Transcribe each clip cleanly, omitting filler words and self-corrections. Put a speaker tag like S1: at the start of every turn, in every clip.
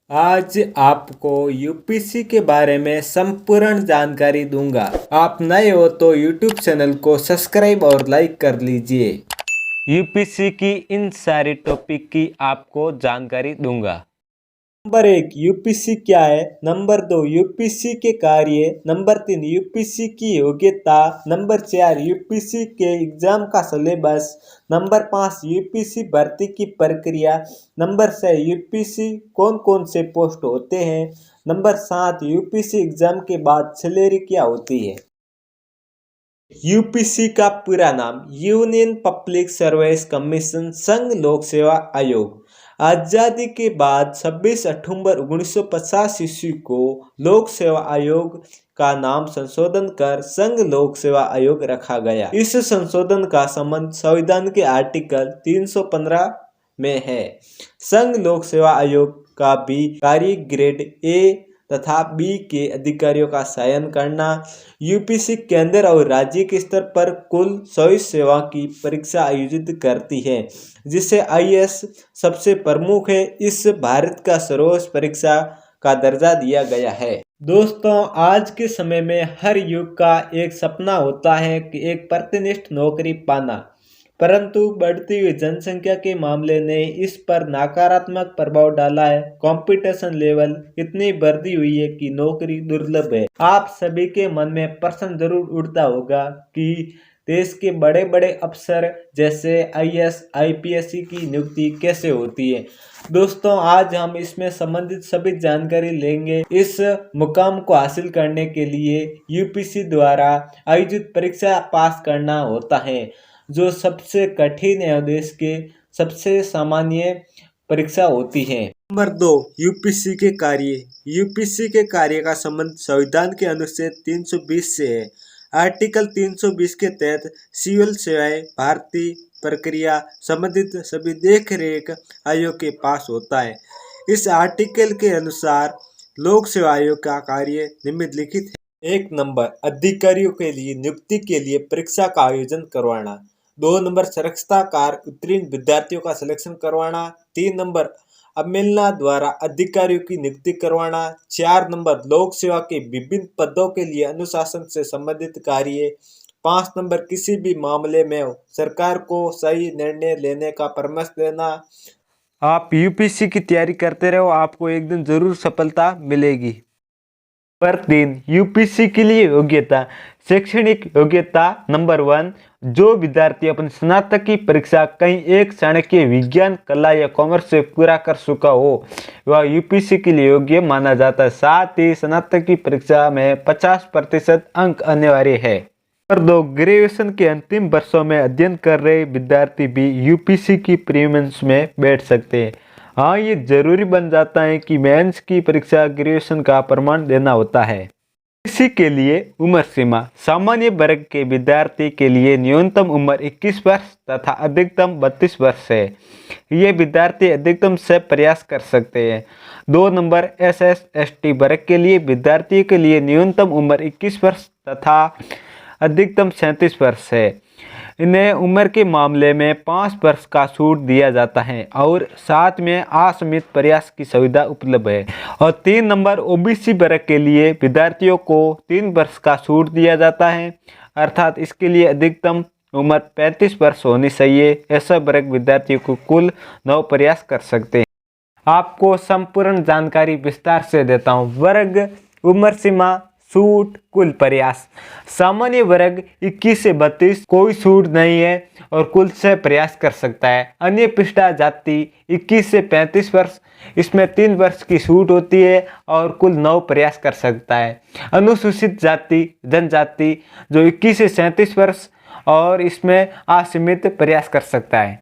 S1: आज आपको यूपीसी के बारे में संपूर्ण जानकारी दूंगा। आप नए हो तो यूट्यूब चैनल को सब्सक्राइब और लाइक कर लीजिए। यूपीसी की इन सारी टॉपिक की आपको जानकारी दूंगा। नंबर 1 यूपीसी क्या है। नंबर 2 यूपीसी के कार्य। नंबर 3 यूपीसी की योग्यता। नंबर 4 यूपीसी के एग्जाम का सिलेबस। नंबर 5 यूपीसी भर्ती की प्रक्रिया। नंबर 6 यूपीसी कौन कौन से पोस्ट होते हैं। नंबर 7 यूपीसी एग्जाम के बाद सैलरी क्या होती है। यूपीसी का पूरा नाम यूनियन पब्लिक सर्विस कमीशन, संघ लोक सेवा आयोग। आज़ादी के बाद 26 अक्टूबर 1950 ईस्वी को लोक सेवा आयोग का नाम संशोधन कर संघ लोक सेवा आयोग रखा गया। इस संशोधन का संबंध संविधान के आर्टिकल 315 में है। संघ लोक सेवा आयोग का भी कार्य ग्रेड ए तथा बी के अधिकारियों का चयन करना, यूपीसी केंद्र और राज्य के स्तर पर कुल 24 सेवा की परीक्षा आयोजित करती है, जिसे आईएएस सबसे प्रमुख है। इस भारत का सर्वोच्च परीक्षा का दर्जा दिया गया है। दोस्तों, आज के समय में हर युग का एक सपना होता है कि एक प्रतिष्ठित नौकरी पाना, परंतु बढ़ती हुई जनसंख्या के मामले ने इस पर नकारात्मक प्रभाव डाला है। कंपटीशन लेवल इतनी बढ़ी हुई है कि नौकरी दुर्लभ है। आप सभी के मन में प्रश्न जरूर उठता होगा कि देश के बड़े बड़े अफसर जैसे आईएएस आईपीएस की नियुक्ति कैसे होती है। दोस्तों, आज हम इसमें संबंधित सभी जानकारी लेंगे। इस मुकाम को हासिल करने के लिए यूपीसी द्वारा आयोजित परीक्षा पास करना होता है, जो सबसे कठिन है, देश के सबसे सामान्य परीक्षा होती है। नंबर 2 यूपीसी के कार्य। यूपीसी के कार्य का संबंध संविधान के अनुच्छेद 320 से है। आर्टिकल 320 के तहत सिविल सेवाएं भर्ती प्रक्रिया संबंधित सभी देख रेख आयोग के पास होता है। इस आर्टिकल के अनुसार लोक सेवा आयोग का कार्य निम्नलिखित है। 1 नंबर अधिकारियों के लिए नियुक्ति के लिए परीक्षा का आयोजन करवाना। 2 नंबर सुरक्षा कार उत्तीर्ण विद्यार्थियों का सिलेक्शन करवाना। 3 नंबर अमेलना द्वारा अधिकारियों की नियुक्ति करवाना। 4 नंबर लोक सेवा के विभिन्न पदों के लिए अनुशासन से संबंधित कार्य। 5 नंबर किसी भी मामले में सरकार को सही निर्णय लेने का परामर्श देना। आप यूपीसी की तैयारी करते रहो, आपको एक दिन जरूर सफलता मिलेगी। नंबर 3 यूपीसी के लिए योग्यता। शैक्षणिक योग्यता। नंबर 1 जो विद्यार्थी अपनी स्नातक की परीक्षा कहीं एक चाणक्य विज्ञान, कला या कॉमर्स से पूरा कर चुका हो वह यूपीसी के लिए योग्य माना जाता है। साथ ही स्नातक की परीक्षा में 50% अंक अनिवार्य है। नंबर 2 ग्रेजुएशन के अंतिम वर्षों में अध्ययन कर रहे विद्यार्थी भी यूपीसी की प्रीलिम्स में बैठ सकते हैं। हाँ, ये जरूरी बन जाता है कि मेंस की परीक्षा ग्रेजुएशन का प्रमाण देना होता है। इसी के लिए उम्र सीमा। सामान्य वर्ग के विद्यार्थी के लिए न्यूनतम उम्र 21 वर्ष तथा अधिकतम 32 वर्ष है। ये विद्यार्थी अधिकतम से प्रयास कर सकते हैं। 2 नंबर SC/ST वर्ग के लिए विद्यार्थियों के लिए न्यूनतम उम्र 21 वर्ष तथा अधिकतम 37 वर्ष है। इन्हें उम्र के मामले में 5 वर्ष का छूट दिया जाता है और साथ में असीमित प्रयास की सुविधा उपलब्ध है। और 3 नंबर ओबीसी वर्ग के लिए विद्यार्थियों को 3 वर्ष का छूट दिया जाता है, अर्थात इसके लिए अधिकतम उम्र 35 वर्ष होनी चाहिए। ऐसा वर्ग विद्यार्थियों को कुल 9 प्रयास कर सकते हैं। आपको संपूर्ण जानकारी विस्तार से देता हूँ। वर्ग, उम्र सीमा, छूट, कुल प्रयास। सामान्य वर्ग 21 से 32 कोई छूट नहीं है और कुल से प्रयास कर सकता है। अन्य पिछड़ा जाति 21 से 35 वर्ष, इसमें 3 वर्ष की छूट होती है और कुल 9 प्रयास कर सकता है। अनुसूचित जाति जनजाति जो 21 से 37 वर्ष और इसमें असीमित प्रयास कर सकता है।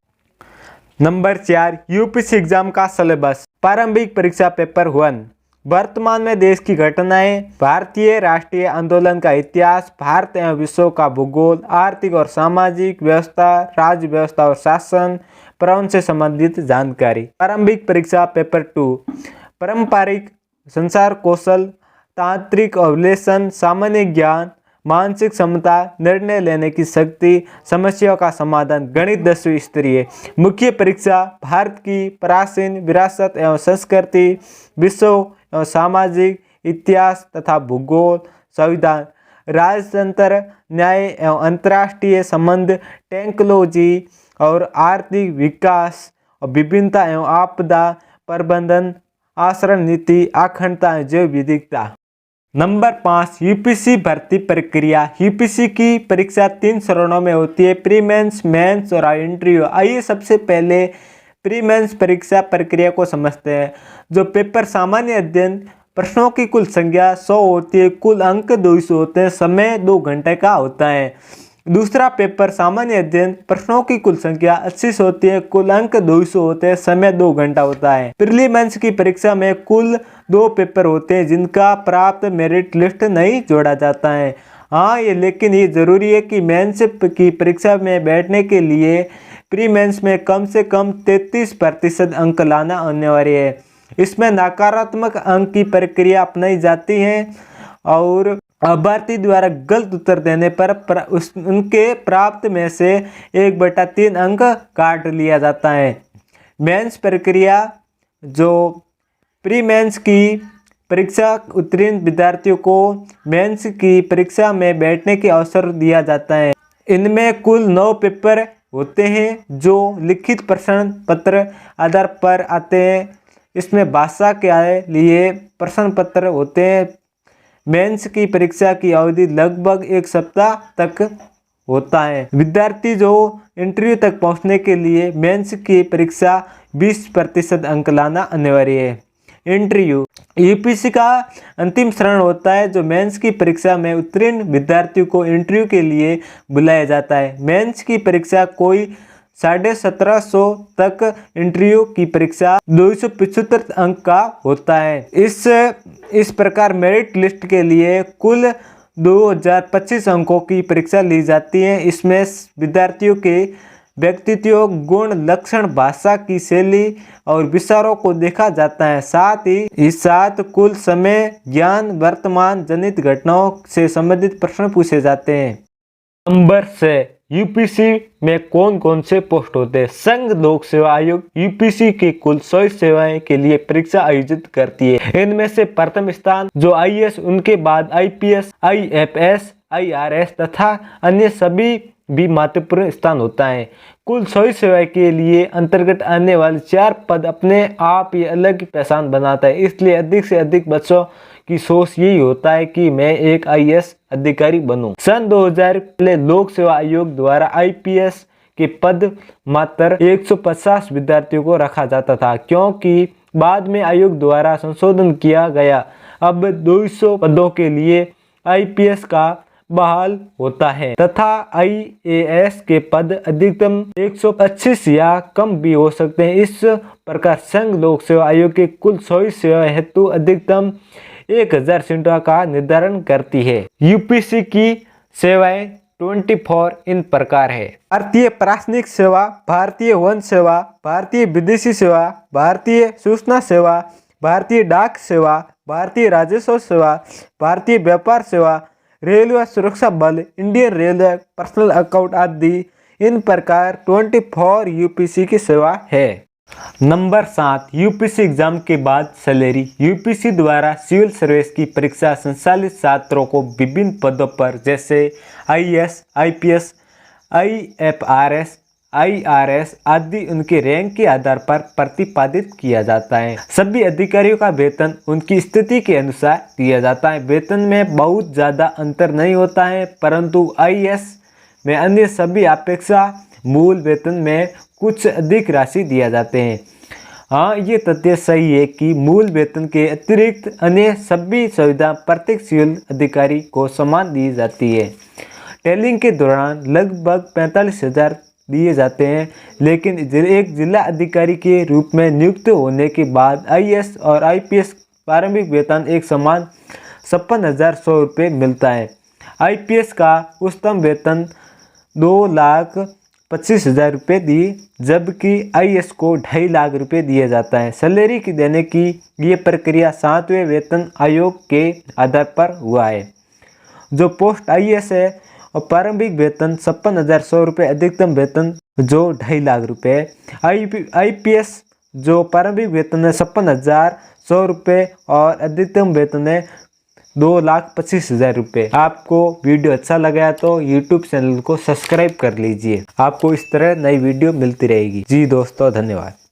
S1: नंबर 4 यूपीसी एग्जाम का सिलेबस। प्रारंभिक परीक्षा पेपर 1। वर्तमान में देश की घटनाएं, भारतीय राष्ट्रीय आंदोलन का इतिहास, भारत एवं विश्व का भूगोल, आर्थिक और सामाजिक व्यवस्था, राज्य व्यवस्था और शासन, पर्यावरण से संबंधित जानकारी। प्रारंभिक परीक्षा पेपर 2। पारंपरिक संचार कौशल, तांत्रिक अवलेशन, सामान्य ज्ञान, मानसिक क्षमता, निर्णय लेने की शक्ति, समस्याओं का समाधान, गणित 10वीं स्तरीय। मुख्य परीक्षा भारत की प्राचीन विरासत एवं संस्कृति, विश्व एवं सामाजिक, इतिहास तथा भूगोल, संविधान, राजतंत्र, न्याय एवं अंतर्राष्ट्रीय संबंध, टेक्नोलॉजी और आर्थिक विकास और विभिन्नता एवं आपदा प्रबंधन, आचरण नीति, अखंडता, जैव विविधता। नंबर 5 यूपीसी भर्ती प्रक्रिया। यूपीसी की परीक्षा 3 चरणों में होती है, प्री मेंस, मेंस और इंटरव्यू। आइए सबसे पहले प्री मेंस परीक्षा प्रक्रिया को समझते हैं। जो पेपर सामान्य अध्ययन, प्रश्नों की कुल संख्या 100 होती है, कुल अंक 200 होते हैं, समय 2 घंटे का होता है। दूसरा पेपर सामान्य अध्ययन, प्रश्नों की कुल संख्या 80 होती है, कुल अंक 200 होते हैं, समय 2 घंटा होता है। प्रीलिम्स की परीक्षा में कुल 2 पेपर होते हैं जिनका प्राप्त मेरिट लिस्ट नहीं जोड़ा जाता है। हाँ, लेकिन ये जरूरी है कि मेंस की परीक्षा में बैठने के लिए प्री मेंस में कम से कम 33% अंक लाना अनिवार्य है। इसमें नकारात्मक अंक की प्रक्रिया अपनाई जाती है और अभ्यर्थी द्वारा गलत उत्तर देने पर उनके प्राप्त में से 1/3 अंक काट लिया जाता है। मेंस प्रक्रिया, जो प्री मेंस की परीक्षा उत्तीर्ण विद्यार्थियों को मेंस की परीक्षा में बैठने के अवसर दिया जाता है। इनमें कुल 9 पेपर होते हैं जो लिखित प्रश्न पत्र आधार पर आते हैं। इसमें भाषा के लिए प्रश्न पत्र होते हैं। मेंस की परीक्षा की अवधि लगभग 1 सप्ताह तक होता है। विद्यार्थी जो इंटरव्यू तक पहुंचने के लिए मेंस की परीक्षा 20% अंक लाना अनिवार्य है। इंटरव्यू यूपीसी का अंतिम चरण होता है जो मेंस की परीक्षा में उत्तीर्ण विद्यार्थियों को इंटरव्यू के लिए बुलाया जाता है। मेंस की परीक्षा कोई 1750 तक, इंटरव्यू की परीक्षा 275 अंक का होता है। इस प्रकार मेरिट लिस्ट के लिए कुल 2025 अंकों की परीक्षा ली जाती है। इसमें विद्यार्थियों के व्यक्तित्व, गुण, लक्षण, भाषा की शैली और विचारों को देखा जाता है। साथ ही इस साथ कुल समय, ज्ञान, वर्तमान जनित घटनाओं से संबंधित प्रश्न पूछे जाते हैं। नंबर 6 यूपीसी में कौन कौन से पोस्ट होते हैं। संघ लोक सेवा आयोग यूपीसी की कुल 100 सेवाएं के लिए परीक्षा आयोजित करती है। इनमें से प्रथम स्थान जो आईएएस, उनके बाद आईपीएस, आईएफएस, आईआरएस तथा अन्य सभी भी महत्वपूर्ण स्थान होता है। कुल 100 सेवाएं के लिए अंतर्गत आने वाले 4 पद अपने आप ये अलग पहचान बनाता है। इसलिए अधिक से अधिक बच्चों की सोच यही होता है कि मैं एक आईएएस अधिकारी बनूं। सन 2000 पहले लोक सेवा आयोग द्वारा आईपीएस के पद मात्र 150 विद्यार्थियों को रखा जाता था, क्योंकि बाद में आयोग द्वारा संशोधन किया गया। अब 200 पदों के लिए आईपीएस का बहाल होता है तथा आईएएस के पद अधिकतम 125 या कम भी हो सकते हैं। इस प्रकार संघ लोक सेवा आयोग के कुल 100 सेवा हेतु अधिकतम 1000 सीटों का निर्धारण करती है। यूपीसी की सेवाएं 24 इन प्रकार है। भारतीय प्रशासनिक सेवा, भारतीय वन सेवा, भारतीय विदेशी सेवा, भारतीय सूचना सेवा, भारतीय डाक सेवा, भारतीय राजस्व सेवा, भारतीय व्यापार सेवा, रेलवे सुरक्षा बल, इंडियन रेलवे, पर्सनल अकाउंट आदि इन प्रकार 24 यूपीसी की सेवा है। नंबर 7 यूपीसी एग्जाम के बाद सैलरी। यूपीसी द्वारा सिविल सर्विस की परीक्षा संचालित छात्रों को विभिन्न पदों पर जैसे आईएएस, आईपीएस, आईएफआरएस, आईआरएस आदि उनके रैंक के आधार पर प्रतिपादित किया जाता है। सभी अधिकारियों का वेतन उनकी स्थिति के अनुसार दिया जाता है। वेतन में बहुत ज़्यादा अंतर नहीं होता है, परंतु आईएएस में अन्य सभी अपेक्षा मूल वेतन में कुछ अधिक राशि दिया जाते हैं। हाँ, ये तथ्य सही है कि मूल वेतन के अतिरिक्त अन्य सभी सुविधा प्रत्येक सिविल अधिकारी को समान दी जाती है। ट्रेनिंग के दौरान लगभग 45,000 दिए जाते हैं, लेकिन एक जिला अधिकारी के रूप में नियुक्त होने के बाद आईएएस और आईपीएस प्रारंभिक वेतन एक समान 56,100 रुपये मिलता है। आईपीएस का उच्चतम वेतन 2,25,000 रुपये दिए, जबकि आईएएस को 2.5 लाख रुपये दिया जाता है। सैलरी की देने की ये प्रक्रिया 7वें वेतन आयोग के आधार पर हुआ है। जो पोस्ट IAS है और प्रारंभिक वेतन 56,100 रुपये, अधिकतम वेतन जो 2.5 लाख रुपये। IPS जो प्रारंभिक वेतन है 56,100 रुपये और अधिकतम वेतन है 2,25,000 रुपये। आपको वीडियो अच्छा लगा तो यूट्यूब चैनल को सब्सक्राइब कर लीजिए, आपको इस तरह नई वीडियो मिलती रहेगी। जी दोस्तों, धन्यवाद।